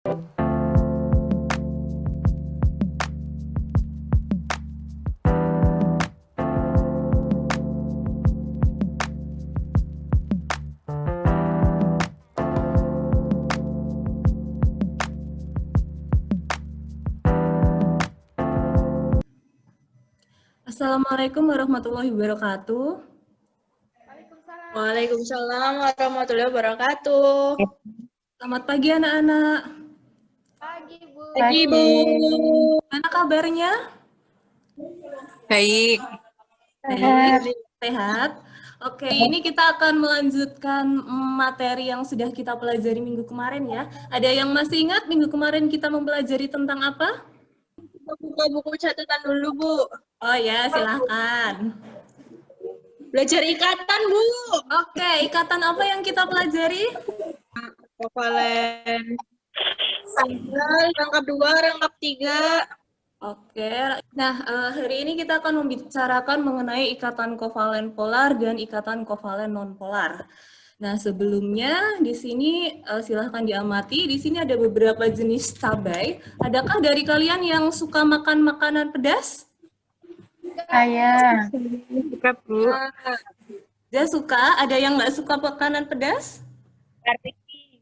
Assalamualaikum warahmatullahi wabarakatuh. Waalaikumsalam warahmatullahi wabarakatuh. Selamat pagi anak-anak. Pagi, Bu. Pagi, Bu. Gimana kabarnya? Baik. Baik, sehat. Oke, ini kita akan melanjutkan materi yang sudah kita pelajari minggu kemarin ya. Ada yang masih ingat minggu kemarin kita mempelajari tentang apa? Kita buka buku catatan dulu, Bu. Oh ya, silahkan. Belajar ikatan, Bu. Oke, ikatan apa yang kita pelajari? Kovalen. Tanggal, rangkap 2, rangkap 3. Oke, nah hari ini kita akan membicarakan mengenai ikatan kovalen polar dan ikatan kovalen non-polar. Nah, sebelumnya di sini silahkan diamati, di sini ada beberapa jenis cabai. Adakah dari kalian yang suka makan makanan pedas? Saya. Suka, Bu. Dia suka, ada yang nggak suka makanan pedas?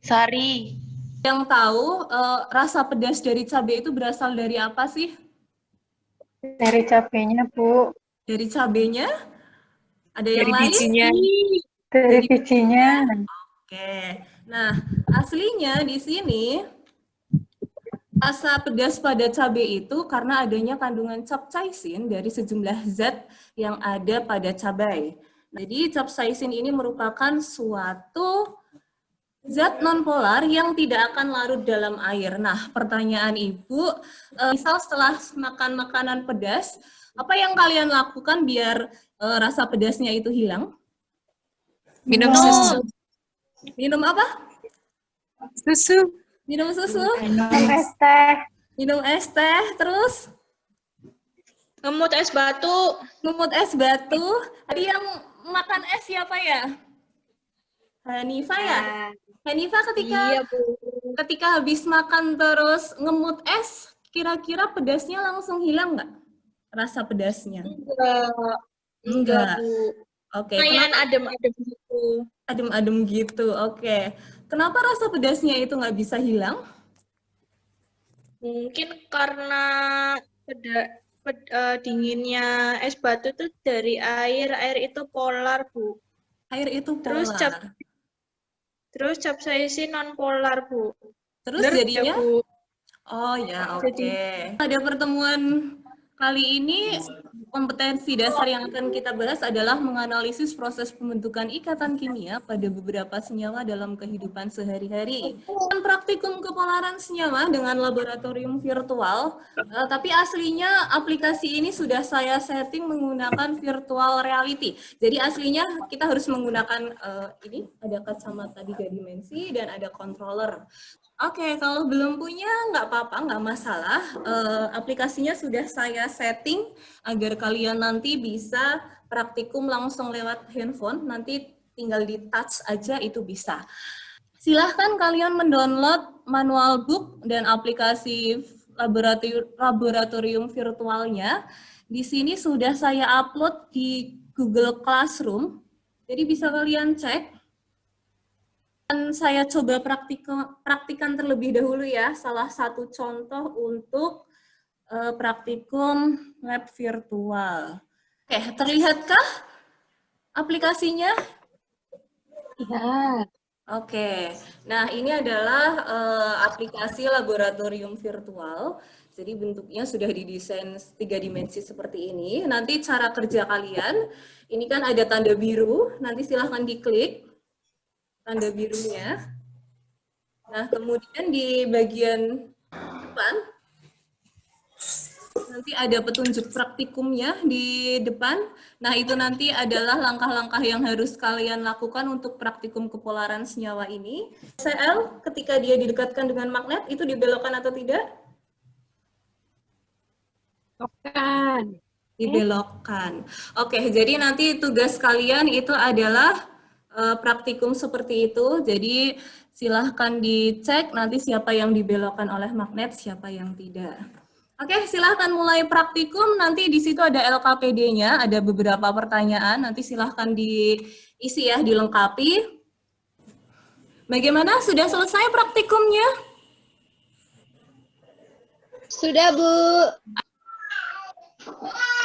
Sari. Yang tahu rasa pedas dari cabai itu berasal dari apa sih? Dari cabenya, Bu. Dari cabainya? Ada yang Dari lain? bijinya. Dari bijinya. Oke, nah aslinya di sini rasa pedas pada cabai itu karena adanya kandungan capsaicin dari sejumlah zat yang ada pada cabai. Jadi capsaicin ini merupakan suatu zat nonpolar yang tidak akan larut dalam air. Nah, pertanyaan Ibu, misal setelah makan makanan pedas, apa yang kalian lakukan biar rasa pedasnya itu hilang? Minum susu. Minum apa? Susu. Minum susu? Minum es teh. Minum es teh, terus Ngemut es batu. ngemut es batu. Tadi yang makan es siapa ya? Hanifah ya? Hanifah Iya, Bu. ketika habis makan terus ngemut es, kira-kira pedasnya langsung hilang nggak? Rasa pedasnya? Enggak, Bu. Oke, Lumayan kenapa adem-adem gitu. adem-adem gitu? Oke, kenapa rasa pedasnya itu nggak bisa hilang? Mungkin karena dinginnya es batu tuh dari air. Air itu polar, Bu. Air itu Terus polar. Terus capsaicin non polar, Bu. Terus Bener ya, jadinya? Bu? Oh ya, oke. Jadi- Pada pertemuan kali ini, kompetensi dasar yang akan kita bahas adalah menganalisis proses pembentukan ikatan kimia pada beberapa senyawa dalam kehidupan sehari-hari. Dan praktikum kepolaran senyawa dengan laboratorium virtual, tapi aslinya aplikasi ini sudah saya setting menggunakan virtual reality. Jadi aslinya kita harus menggunakan ini, ada kacamata 3 dimensi dan ada controller. Oke, kalau belum punya nggak apa-apa, nggak masalah. Aplikasinya sudah saya setting agar kalian nanti bisa praktikum langsung lewat handphone. Nanti tinggal di touch aja itu bisa. Silahkan kalian mendownload manual book dan aplikasi laboratorium virtualnya. Di sini sudah saya upload di Google Classroom. Jadi bisa kalian cek. Dan saya coba praktikan terlebih dahulu ya, salah satu contoh untuk praktikum lab virtual. Oke, terlihatkah aplikasinya? Iya. Oke, nah ini adalah aplikasi laboratorium virtual. Jadi bentuknya sudah didesain 3 dimensi seperti ini. Nanti cara kerja kalian, ini kan ada tanda biru, nanti silahkan diklik tanda birunya. Nah, kemudian di bagian depan, nanti ada petunjuk praktikumnya di depan. Nah, itu nanti adalah langkah-langkah yang harus kalian lakukan untuk praktikum kepolaran senyawa ini. Sel, ketika dia didekatkan dengan magnet, itu dibelokkan atau tidak? Bukan. Dibelokkan. Oke, jadi nanti tugas kalian itu adalah praktikum seperti itu. Jadi Silahkan dicek nanti siapa yang dibelokkan oleh magnet, siapa yang tidak. Oke, silahkan mulai praktikum. Nanti di situ ada LKPD-nya, ada beberapa pertanyaan. Nanti silahkan diisi ya, dilengkapi. Bagaimana? Sudah selesai praktikumnya? Sudah, Bu.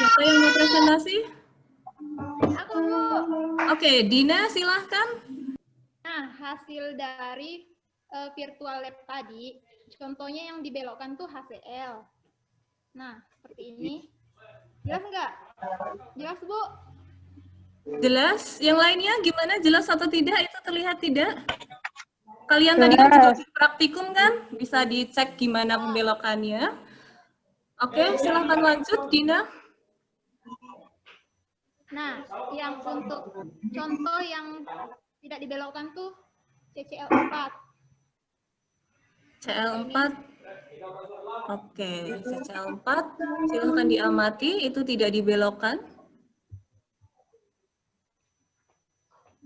Siapa yang mau presentasi? Aku, Bu. Oke, Dina silahkan. Nah, hasil dari virtual lab tadi, contohnya yang dibelokkan tuh HCl. Nah, seperti ini. Jelas nggak? Jelas, Bu? Jelas? Yang lainnya gimana? Jelas atau tidak? Itu terlihat tidak? Kalian tadi kan juga praktikum kan? Bisa dicek gimana pembelokannya. Oke, silahkan lanjut, Dina. Nah, yang untuk contoh yang tidak dibelokkan tuh CCl4. CL4. Oke, CCl4. Silahkan diamati, itu tidak dibelokkan.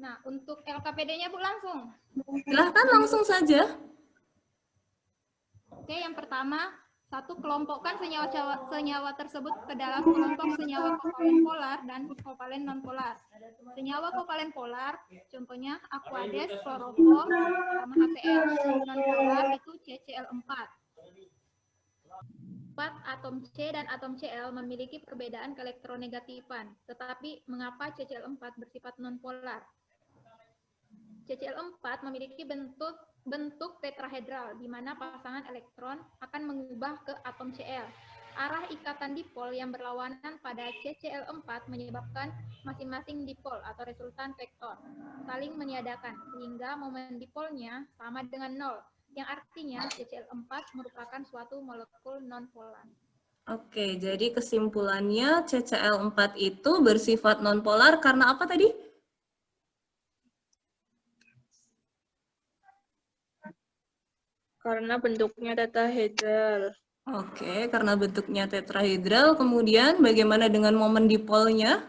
Nah, untuk LKPD-nya, Bu, langsung. Silahkan langsung saja. Oke, yang pertama, satu, kelompokkan senyawa tersebut ke dalam kelompok senyawa kovalen polar dan kovalen nonpolar. Senyawa kovalen polar, contohnya Aquades, kloroform, sama HCl. Nonpolar itu CCl4. 4, atom C dan atom Cl memiliki perbedaan keelektronegatifan. Tetapi mengapa CCl4 bersifat nonpolar? CCl4 memiliki bentuk tetrahedral, di mana pasangan elektron akan mengubah ke atom Cl. Arah ikatan dipol yang berlawanan pada CCl4 menyebabkan masing-masing dipol atau resultan vektor saling meniadakan, sehingga momen dipolnya sama dengan 0, yang artinya CCl4 merupakan suatu molekul nonpolar. Oke, jadi kesimpulannya CCl4 itu bersifat nonpolar karena apa tadi? Karena bentuknya tetrahedral. Oke, karena bentuknya tetrahedral. Kemudian bagaimana dengan momen dipolnya?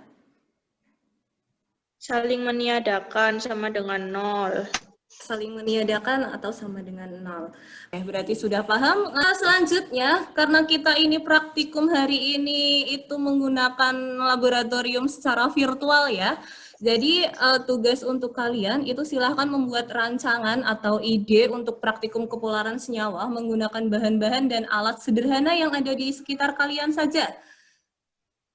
Saling meniadakan sama dengan 0. Saling meniadakan atau sama dengan 0. Oke, berarti sudah paham. Nah, selanjutnya, karena kita ini praktikum hari ini itu menggunakan laboratorium secara virtual ya. Jadi tugas untuk kalian itu silahkan membuat rancangan atau ide untuk praktikum kepolaran senyawa menggunakan bahan-bahan dan alat sederhana yang ada di sekitar kalian saja.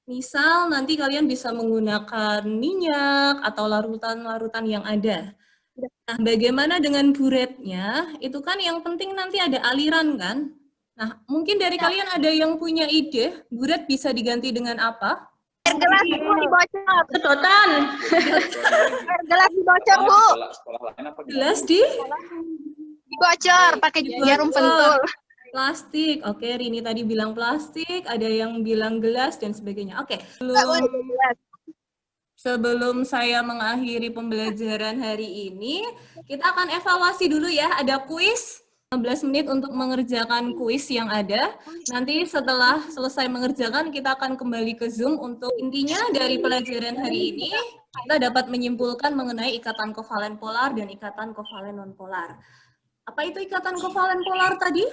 Misal nanti kalian bisa menggunakan minyak atau larutan-larutan yang ada. Nah, bagaimana dengan buretnya? Itu kan yang penting nanti ada aliran kan? Nah, mungkin dari kalian ada yang punya ide, buret bisa diganti dengan apa? Air gelas Bu dibocor. Sedotan. Air gelas dibocor Bu. Gelas Dibocor pakai jarum pentul. plastik. Oke, Rini tadi bilang plastik, ada yang bilang gelas dan sebagainya. Oke, sebelum saya mengakhiri pembelajaran hari ini, kita akan evaluasi dulu ya. Ada kuis 15 menit untuk mengerjakan kuis yang ada. Nanti setelah selesai mengerjakan, kita akan kembali ke Zoom untuk intinya dari pelajaran hari ini, kita dapat menyimpulkan mengenai ikatan kovalen polar dan ikatan kovalen nonpolar. Apa itu ikatan kovalen polar tadi?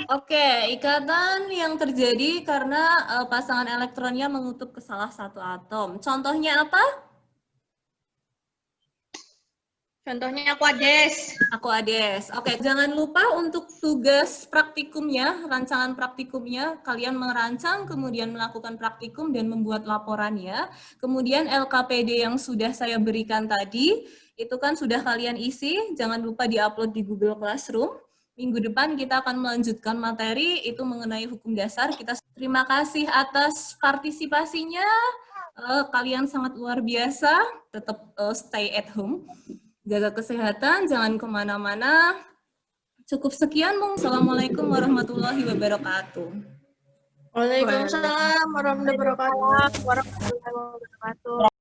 Oke, ikatan yang terjadi karena pasangan elektronnya mengutup ke salah satu atom. Contohnya apa? Contohnya Aquades. Aquades. Oke, jangan lupa untuk tugas praktikumnya, rancangan praktikumnya, kalian merancang, kemudian melakukan praktikum dan membuat laporannya. Kemudian LKPD yang sudah saya berikan tadi, itu kan sudah kalian isi, jangan lupa diupload di Google Classroom. Minggu depan kita akan melanjutkan materi itu mengenai hukum dasar. Kita terima kasih atas partisipasinya. Kalian sangat luar biasa. Tetap stay at home. Jaga kesehatan, jangan kemana-mana. Cukup sekian, Mung. Assalamualaikum warahmatullahi wabarakatuh. Waalaikumsalam warahmatullahi wabarakatuh.